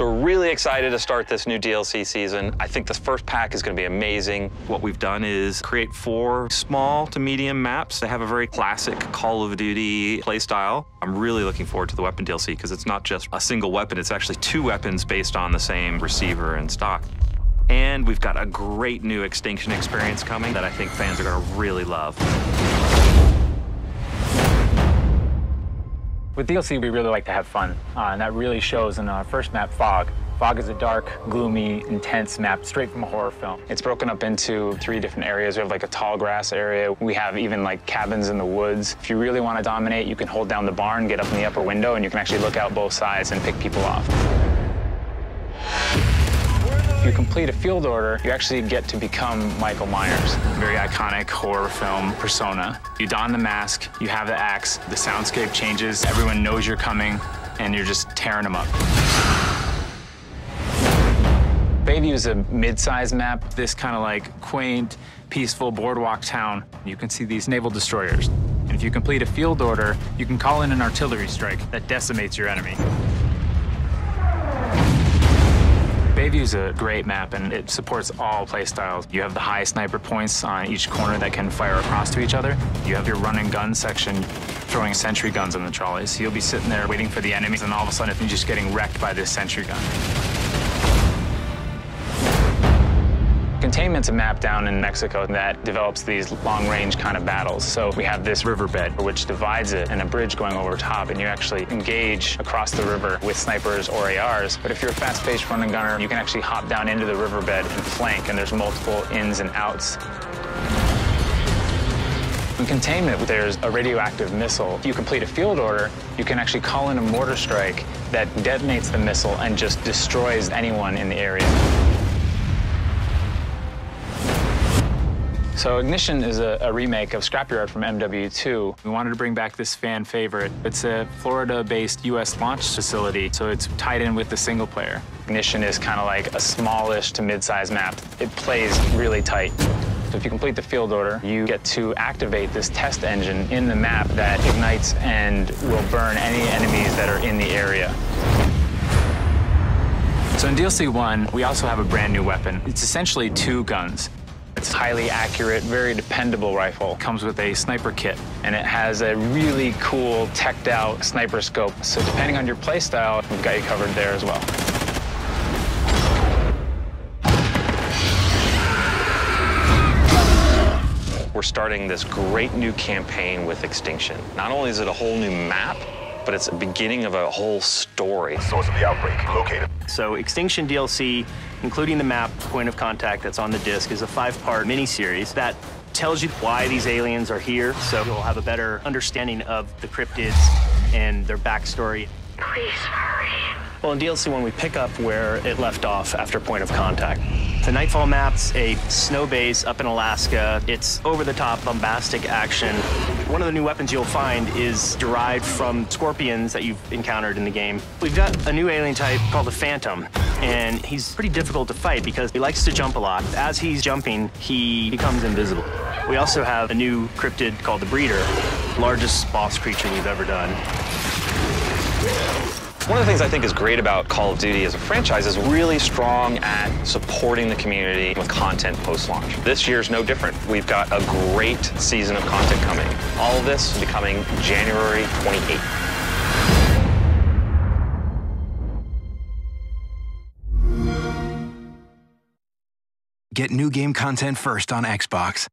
So we're really excited to start this new DLC season. I think this first pack is going to be amazing. What we've done is create 4 small to medium maps. They have a very classic Call of Duty playstyle. I'm really looking forward to the weapon DLC because it's not just a single weapon, it's actually 2 weapons based on the same receiver and stock. And we've got a great new Extinction experience coming that I think fans are going to really love. With DLC, we really like to have fun, and that really shows in our first map, Fog. Fog is a dark, gloomy, intense map straight from a horror film. It's broken up into 3 different areas. We have like a tall grass area. We have even like cabins in the woods. If you really want to dominate, you can hold down the barn, get up in the upper window, and you can actually look out both sides and pick people off. If you complete a field order, you actually get to become Michael Myers. Very iconic horror film persona. You don the mask, you have the axe, the soundscape changes, everyone knows you're coming, and you're just tearing them up. Bayview is a mid-sized map. This kind of like quaint, peaceful boardwalk town. You can see these naval destroyers. And if you complete a field order, you can call in an artillery strike that decimates your enemy. Bayview's a great map, and it supports all playstyles. You have the high sniper points on each corner that can fire across to each other. You have your run and gun section throwing sentry guns on the trolleys. So you'll be sitting there waiting for the enemies, and all of a sudden you're just getting wrecked by this sentry gun. Containment's a map down in Mexico that develops these long-range kind of battles. So we have this riverbed, which divides it, and a bridge going over top, and you actually engage across the river with snipers or ARs. But if you're a fast-paced run and gunner, you can actually hop down into the riverbed and flank, and there's multiple ins and outs. In containment, there's a radioactive missile. If you complete a field order, you can actually call in a mortar strike that detonates the missile and just destroys anyone in the area. So Ignition is a remake of Scrapyard from MW2. We wanted to bring back this fan favorite. It's a Florida-based US launch facility, so it's tied in with the single player. Ignition is kind of like a smallish to mid-sized map. It plays really tight. So if you complete the field order, you get to activate this test engine in the map that ignites and will burn any enemies that are in the area. So in DLC 1, we also have a brand new weapon. It's essentially 2 guns. It's a highly accurate, very dependable rifle. It comes with a sniper kit, and it has a really cool, teched out sniper scope. So depending on your playstyle, we've got you covered there as well. We're starting this great new campaign with Extinction. Not only is it a whole new map, but it's the beginning of a whole story. Source of the outbreak located. So Extinction DLC, including the map Point of Contact that's on the disc, is a 5-part miniseries that tells you why these aliens are here, so you'll have a better understanding of the cryptids and their backstory. Please hurry. Well, in DLC 1, we pick up where it left off after Point of Contact. The Nightfall map's a snow base up in Alaska. It's over-the-top, bombastic action. One of the new weapons you'll find is derived from scorpions that you've encountered in the game. We've got a new alien type called the Phantom, and he's pretty difficult to fight because he likes to jump a lot. As he's jumping, he becomes invisible. We also have a new cryptid called the Breeder, largest boss creature we've ever done. One of the things I think is great about Call of Duty as a franchise is really strong at supporting the community with content post-launch. This year's no different. We've got a great season of content coming. All of this will be coming January 28th. Get new game content first on Xbox.